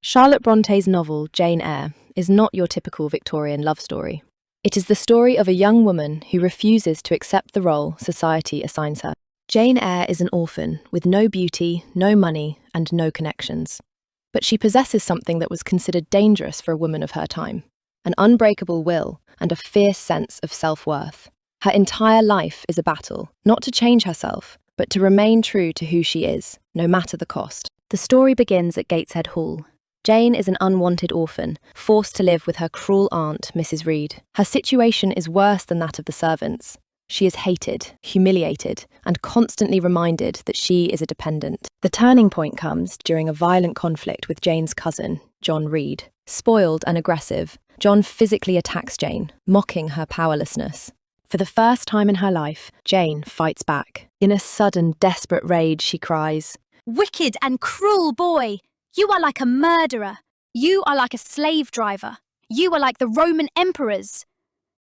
Charlotte Bronte's novel, Jane Eyre, is not your typical Victorian love story. It is the story of a young woman who refuses to accept the role society assigns her. Jane Eyre is an orphan with no beauty, no money, and no connections. But she possesses something that was considered dangerous for a woman of her time: an unbreakable will and a fierce sense of self-worth. Her entire life is a battle, not to change herself, but to remain true to who she is, no matter the cost. The story begins at Gateshead Hall. Jane is an unwanted orphan, forced to live with her cruel aunt, Mrs. Reed. Her situation is worse than that of the servants. She is hated, humiliated, and constantly reminded that she is a dependent. The turning point comes during a violent conflict with Jane's cousin, John Reed. Spoiled and aggressive, John physically attacks Jane, mocking her powerlessness. For the first time in her life, Jane fights back. In a sudden, desperate rage, she cries, "Wicked and cruel boy! You are like a murderer. You are like a slave driver. You are like the Roman emperors."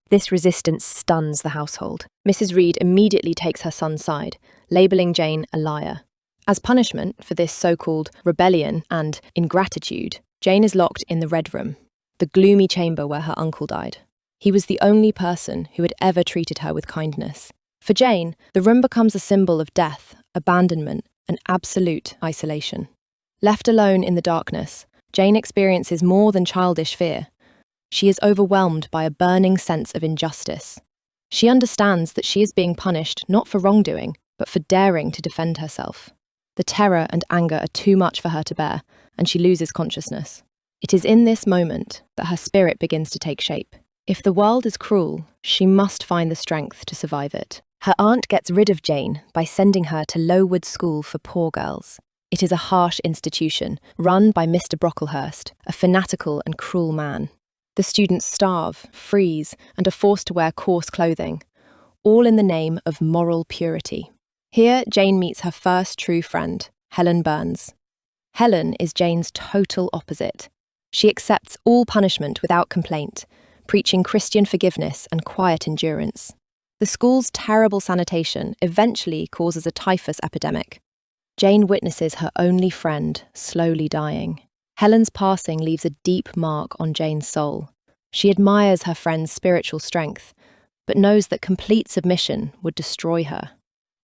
This resistance stuns the household. Mrs. Reed immediately takes her son's side, labelling Jane a liar. As punishment for this so-called rebellion and ingratitude, Jane is locked in the Red Room, the gloomy chamber where her uncle died. He was the only person who had ever treated her with kindness. For Jane, the room becomes a symbol of death, abandonment, and absolute isolation. Left alone in the darkness, Jane experiences more than childish fear. She is overwhelmed by a burning sense of injustice. She understands that she is being punished not for wrongdoing, but for daring to defend herself. The terror and anger are too much for her to bear, and she loses consciousness. It is in this moment that her spirit begins to take shape. If the world is cruel, she must find the strength to survive it. Her aunt gets rid of Jane by sending her to Lowood School for poor girls. It is a harsh institution, run by Mr. Brocklehurst, a fanatical and cruel man. The students starve, freeze, and are forced to wear coarse clothing, all in the name of moral purity. Here, Jane meets her first true friend, Helen Burns. Helen is Jane's total opposite. She accepts all punishment without complaint, preaching Christian forgiveness and quiet endurance. The school's terrible sanitation eventually causes a typhus epidemic. Jane witnesses her only friend slowly dying. Helen's passing leaves a deep mark on Jane's soul. She admires her friend's spiritual strength, but knows that complete submission would destroy her.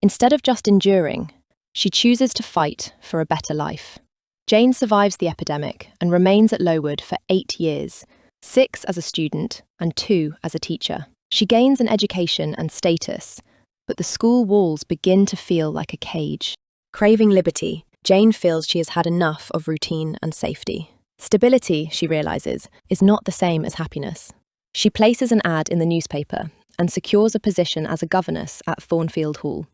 Instead of just enduring, she chooses to fight for a better life. Jane survives the epidemic and remains at Lowood for 8 years, 6 as a student and 2 as a teacher. She gains an education and status, but the school walls begin to feel like a cage. Craving liberty, Jane feels she has had enough of routine and safety. Stability, she realises, is not the same as happiness. She places an ad in the newspaper and secures a position as a governess at Thornfield Hall.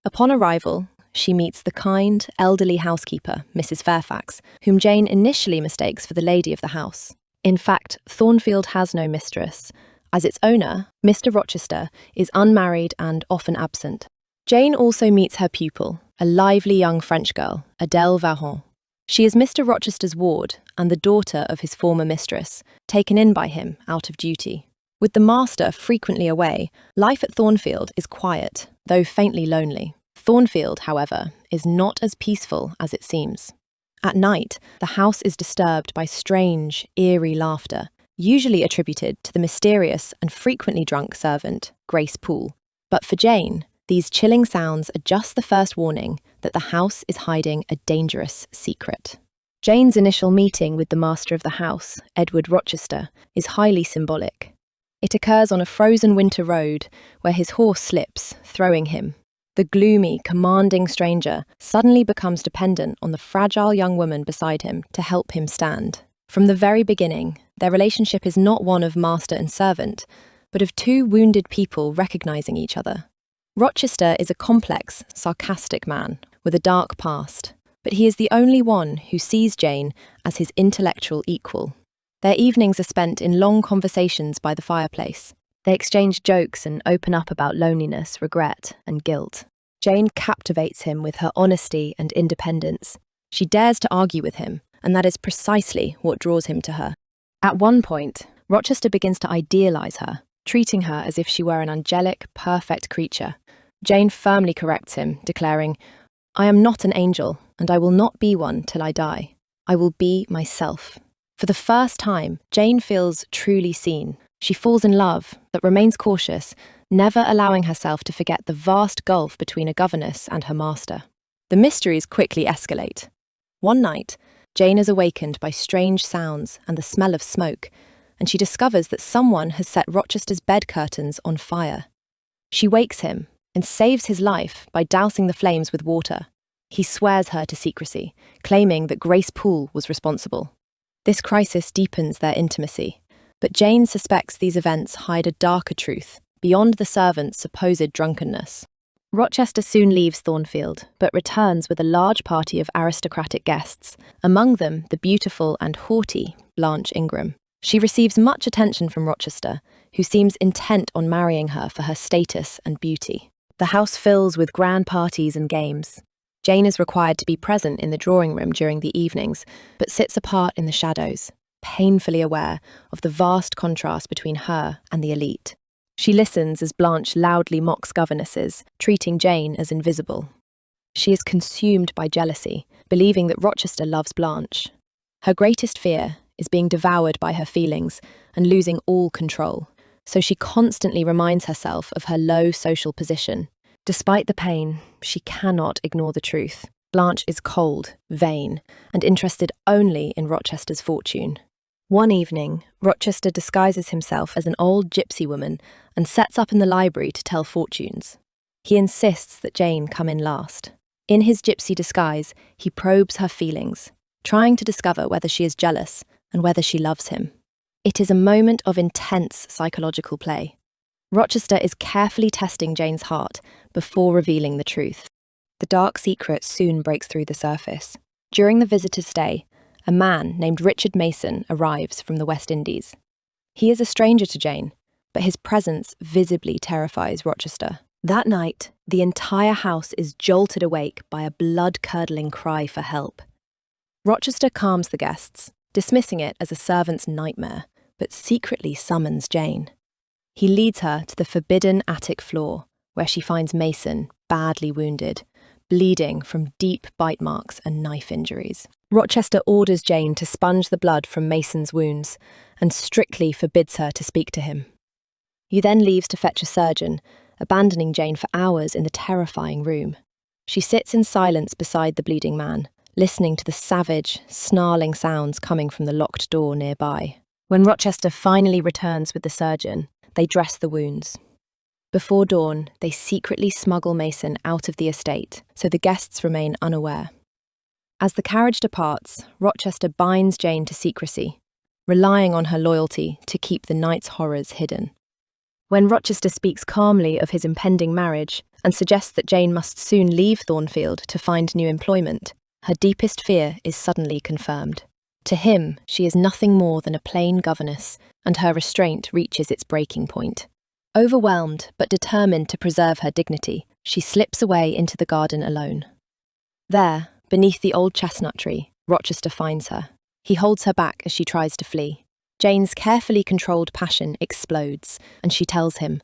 Upon arrival, she meets the kind, elderly housekeeper, Mrs. Fairfax, whom Jane initially mistakes for the lady of the house. In fact, Thornfield has no mistress, as its owner, Mr. Rochester, is unmarried and often absent. Jane also meets her pupil, a lively young French girl, Adele Varon. She is Mr. Rochester's ward and the daughter of his former mistress, taken in by him out of duty. With the master frequently away, life at Thornfield is quiet, though faintly lonely. Thornfield, however, is not as peaceful as it seems. At night, the house is disturbed by strange, eerie laughter, usually attributed to the mysterious and frequently drunk servant, Grace Poole. But for Jane, these chilling sounds are just the first warning that the house is hiding a dangerous secret. Jane's initial meeting with the master of the house, Edward Rochester, is highly symbolic. It occurs on a frozen winter road where his horse slips, throwing him. The gloomy, commanding stranger suddenly becomes dependent on the fragile young woman beside him to help him stand. From the very beginning, their relationship is not one of master and servant, but of 2 wounded people recognizing each other. Rochester is a complex, sarcastic man with a dark past, but he is the only one who sees Jane as his intellectual equal. Their evenings are spent in long conversations by the fireplace. They exchange jokes and open up about loneliness, regret, and guilt. Jane captivates him with her honesty and independence. She dares to argue with him, and that is precisely what draws him to her. At one point, Rochester begins to idealize her, treating her as if she were an angelic, perfect creature. Jane firmly corrects him, declaring, "I am not an angel, and I will not be one till I die." I will be myself. For the first time, Jane feels truly seen. She falls in love, but remains cautious, never allowing herself to forget the vast gulf between a governess and her master. The mysteries quickly escalate. One night, Jane is awakened by strange sounds and the smell of smoke, and she discovers that someone has set Rochester's bed curtains on fire. She wakes him and saves his life by dousing the flames with water. He swears her to secrecy, claiming that Grace Poole was responsible. This crisis deepens their intimacy, but Jane suspects these events hide a darker truth, beyond the servants' supposed drunkenness. Rochester soon leaves Thornfield, but returns with a large party of aristocratic guests, among them the beautiful and haughty Blanche Ingram. She receives much attention from Rochester, who seems intent on marrying her for her status and beauty. The house fills with grand parties and games. Jane is required to be present in the drawing room during the evenings, but sits apart in the shadows, painfully aware of the vast contrast between her and the elite. She listens as Blanche loudly mocks governesses, treating Jane as invisible. She is consumed by jealousy, believing that Rochester loves Blanche. Her greatest fear is being devoured by her feelings and losing all control, so she constantly reminds herself of her low social position. Despite the pain, she cannot ignore the truth. Blanche is cold, vain, and interested only in Rochester's fortune. One evening, Rochester disguises himself as an old gypsy woman and sets up in the library to tell fortunes. He insists that Jane come in last. In his gypsy disguise, he probes her feelings, trying to discover whether she is jealous and whether she loves him. It is a moment of intense psychological play. Rochester is carefully testing Jane's heart before revealing the truth. The dark secret soon breaks through the surface. During the visitor's stay, a man named Richard Mason arrives from the West Indies. He is a stranger to Jane, but his presence visibly terrifies Rochester. That night, the entire house is jolted awake by a blood-curdling cry for help. Rochester calms the guests, dismissing it as a servant's nightmare, but secretly summons Jane. He leads her to the forbidden attic floor, where she finds Mason badly wounded, bleeding from deep bite marks and knife injuries. Rochester orders Jane to sponge the blood from Mason's wounds and strictly forbids her to speak to him. He then leaves to fetch a surgeon, abandoning Jane for hours in the terrifying room. She sits in silence beside the bleeding man, listening to the savage, snarling sounds coming from the locked door nearby. When Rochester finally returns with the surgeon, they dress the wounds. Before dawn, they secretly smuggle Mason out of the estate, so the guests remain unaware. As the carriage departs, Rochester binds Jane to secrecy, relying on her loyalty to keep the night's horrors hidden. When Rochester speaks calmly of his impending marriage and suggests that Jane must soon leave Thornfield to find new employment, her deepest fear is suddenly confirmed. To him, she is nothing more than a plain governess, and her restraint reaches its breaking point. Overwhelmed but determined to preserve her dignity, she slips away into the garden alone. There, beneath the old chestnut tree, Rochester finds her. He holds her back as she tries to flee. Jane's carefully controlled passion explodes, and she tells him,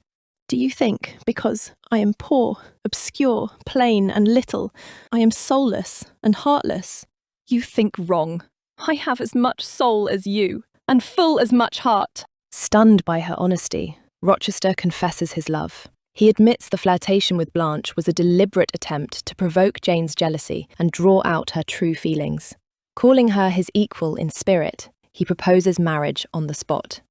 "Do you think, because I am poor, obscure, plain and little, I am soulless and heartless? You think wrong. I have as much soul as you, and full as much heart." Stunned by her honesty, Rochester confesses his love. He admits the flirtation with Blanche was a deliberate attempt to provoke Jane's jealousy and draw out her true feelings. Calling her his equal in spirit, he proposes marriage on the spot.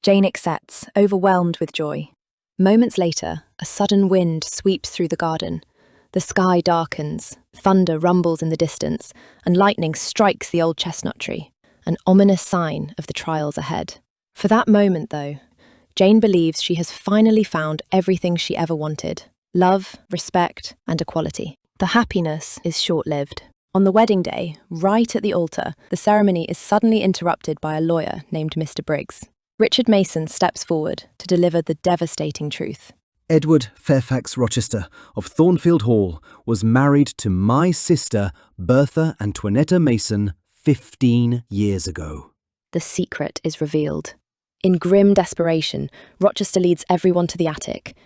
Jane accepts, overwhelmed with joy. Moments later, a sudden wind sweeps through the garden. The sky darkens, thunder rumbles in the distance, and lightning strikes the old chestnut tree, an ominous sign of the trials ahead. For that moment, though, Jane believes she has finally found everything she ever wanted: love, respect, and equality. The happiness is short-lived. On the wedding day, right at the altar, the ceremony is suddenly interrupted by a lawyer named Mr. Briggs. Richard Mason steps forward to deliver the devastating truth. Edward Fairfax Rochester of Thornfield Hall was married to my sister, Bertha Antoinetta Mason, 15 years ago. The secret is revealed. In grim desperation, Rochester leads everyone to the attic.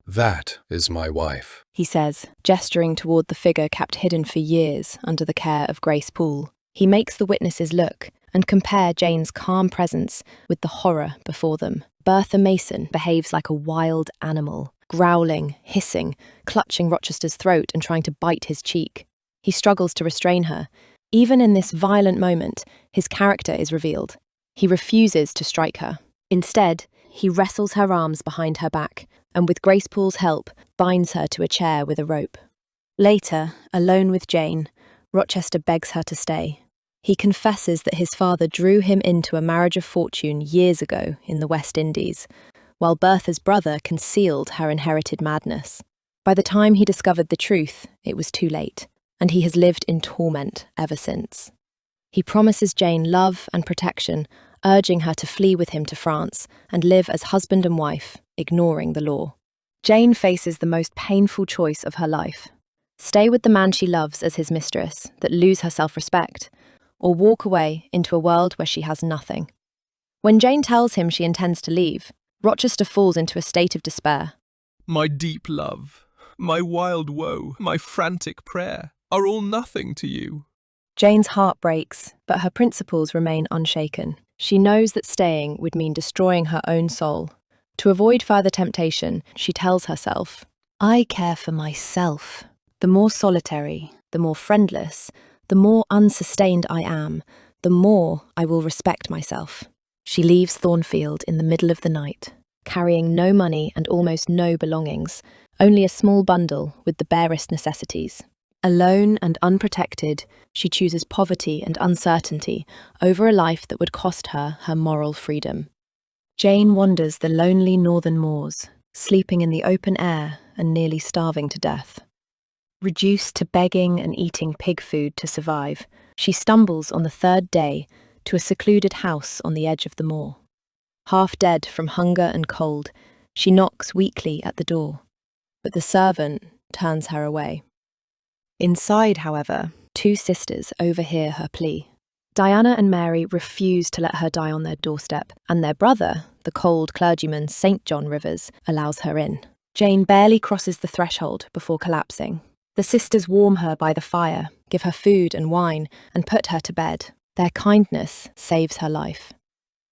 "That is my wife," he says, gesturing toward the figure kept hidden for years under the care of Grace Poole. He makes the witnesses look and compare Jane's calm presence with the horror before them. Bertha Mason behaves like a wild animal, growling, hissing, clutching Rochester's throat and trying to bite his cheek. He struggles to restrain her. Even in this violent moment, his character is revealed. He refuses to strike her. Instead, he wrestles her arms behind her back and with Gracepool's help binds her to a chair with a rope. Later, alone with Jane, Rochester begs her to stay. He confesses that his father drew him into a marriage of fortune years ago in the West Indies, while Bertha's brother concealed her inherited madness. By the time he discovered the truth, it was too late, and he has lived in torment ever since. He promises Jane love and protection, urging her to flee with him to France and live as husband and wife, ignoring the law. Jane faces the most painful choice of her life. Stay with the man she loves as his mistress, that lose her self-respect, or walk away into a world where she has nothing. When Jane tells him she intends to leave, Rochester falls into a state of despair. My deep love, my wild woe, my frantic prayer are all nothing to you. Jane's heart breaks, but her principles remain unshaken. She knows that staying would mean destroying her own soul. To avoid further temptation, she tells herself, I care for myself. The more solitary, the more friendless, the more unsustained I am, the more I will respect myself. She leaves Thornfield in the middle of the night, carrying no money and almost no belongings, only a small bundle with the barest necessities. Alone and unprotected, she chooses poverty and uncertainty over a life that would cost her her moral freedom. Jane wanders the lonely northern moors, sleeping in the open air and nearly starving to death. Reduced to begging and eating pig food to survive, she stumbles on the third day to a secluded house on the edge of the moor. Half dead from hunger and cold, she knocks weakly at the door, but the servant turns her away. Inside, however, two sisters overhear her plea. Diana and Mary refuse to let her die on their doorstep, and their brother, the cold clergyman St. John Rivers, allows her in. Jane barely crosses the threshold before collapsing. The sisters warm her by the fire, give her food and wine, and put her to bed. Their kindness saves her life.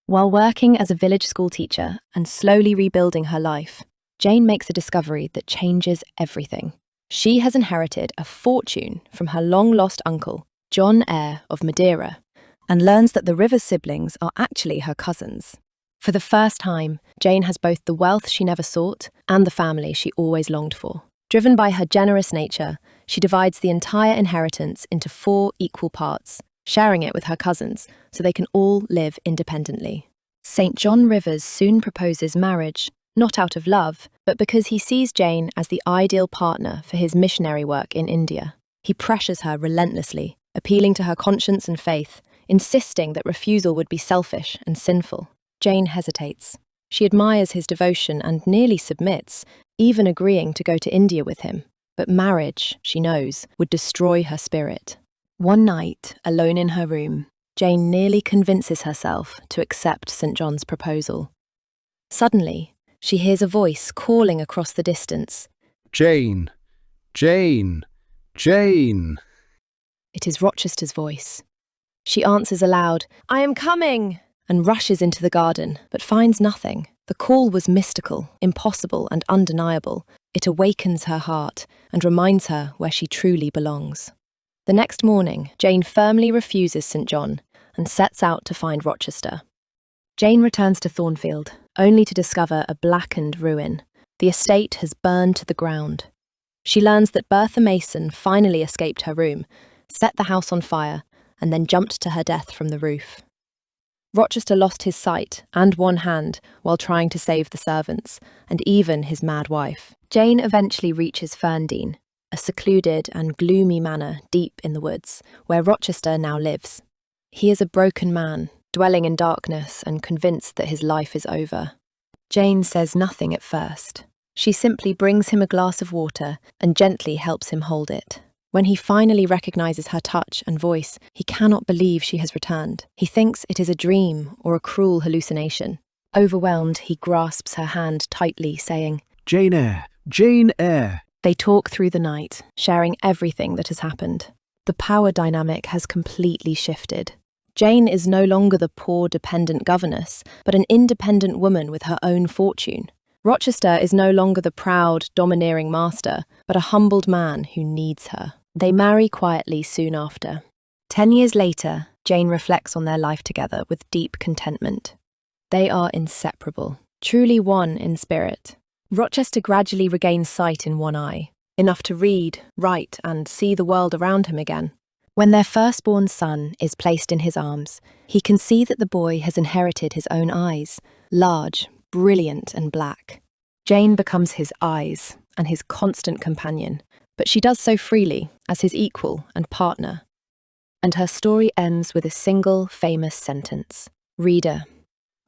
While working as a village school teacher and slowly rebuilding her life, Jane makes a discovery that changes everything. She has inherited a fortune from her long-lost uncle, John Eyre of Madeira, and learns that the Rivers siblings are actually her cousins. For the first time, Jane has both the wealth she never sought and the family she always longed for. Driven by her generous nature, she divides the entire inheritance into 4 equal parts, sharing it with her cousins so they can all live independently. St. John Rivers soon proposes marriage, not out of love, but because he sees Jane as the ideal partner for his missionary work in India. He pressures her relentlessly, appealing to her conscience and faith, insisting that refusal would be selfish and sinful. Jane hesitates. She admires his devotion and nearly submits, even agreeing to go to India with him. But marriage, she knows, would destroy her spirit. One night, alone in her room, Jane nearly convinces herself to accept St. John's proposal. Suddenly, she hears a voice calling across the distance. Jane! Jane! Jane! It is Rochester's voice. She answers aloud, I am coming, and rushes into the garden, but finds nothing. The call was mystical, impossible, and undeniable. It awakens her heart and reminds her where she truly belongs. The next morning, Jane firmly refuses St. John and sets out to find Rochester. Jane returns to Thornfield, only to discover a blackened ruin. The estate has burned to the ground. She learns that Bertha Mason finally escaped her room, set the house on fire, and then jumped to her death from the roof. Rochester lost his sight and one hand while trying to save the servants, and even his mad wife. Jane eventually reaches Ferndean, a secluded and gloomy manor deep in the woods, where Rochester now lives. He is a broken man, dwelling in darkness and convinced that his life is over. Jane says nothing at first. She simply brings him a glass of water and gently helps him hold it. When he finally recognizes her touch and voice, he cannot believe she has returned. He thinks it is a dream or a cruel hallucination. Overwhelmed, he grasps her hand tightly, saying, Jane Eyre! Jane Eyre! They talk through the night, sharing everything that has happened. The power dynamic has completely shifted. Jane is no longer the poor, dependent governess, but an independent woman with her own fortune. Rochester is no longer the proud, domineering master, but a humbled man who needs her. They marry quietly soon after. 10 years later, Jane reflects on their life together with deep contentment. They are inseparable, truly one in spirit. Rochester gradually regains sight in one eye, enough to read, write, and see the world around him again. When their firstborn son is placed in his arms, he can see that the boy has inherited his own eyes, large, brilliant, and black. Jane becomes his eyes and his constant companion, but she does so freely as his equal and partner. And her story ends with a single famous sentence. Reader,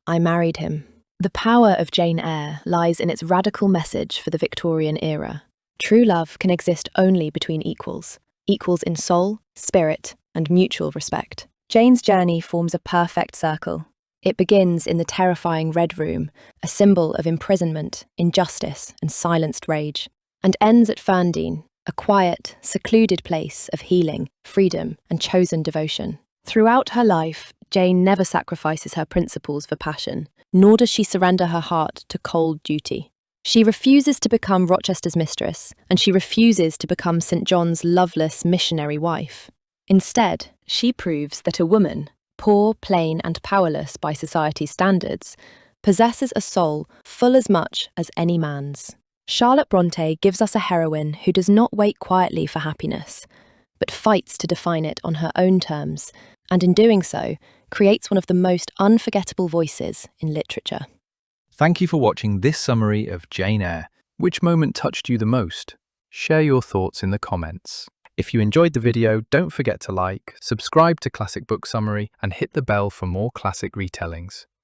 I married him. The power of Jane Eyre lies in its radical message for the Victorian era. True love can exist only between equals, equals in soul, spirit, and mutual respect. Jane's journey forms a perfect circle. It begins in the terrifying Red Room, a symbol of imprisonment, injustice, and silenced rage, and ends at Ferndean, a quiet, secluded place of healing, freedom, and chosen devotion. Throughout her life, Jane never sacrifices her principles for passion, nor does she surrender her heart to cold duty. She refuses to become Rochester's mistress, and she refuses to become St. John's loveless missionary wife. Instead, she proves that a woman, poor, plain, and powerless by society's standards, possesses a soul full as much as any man's. Charlotte Brontë gives us a heroine who does not wait quietly for happiness, but fights to define it on her own terms, and in doing so, creates one of the most unforgettable voices in literature. Thank you for watching this summary of Jane Eyre. Which moment touched you the most? Share your thoughts in the comments. If you enjoyed the video, don't forget to like, subscribe to Classic Book Summary, and hit the bell for more classic retellings.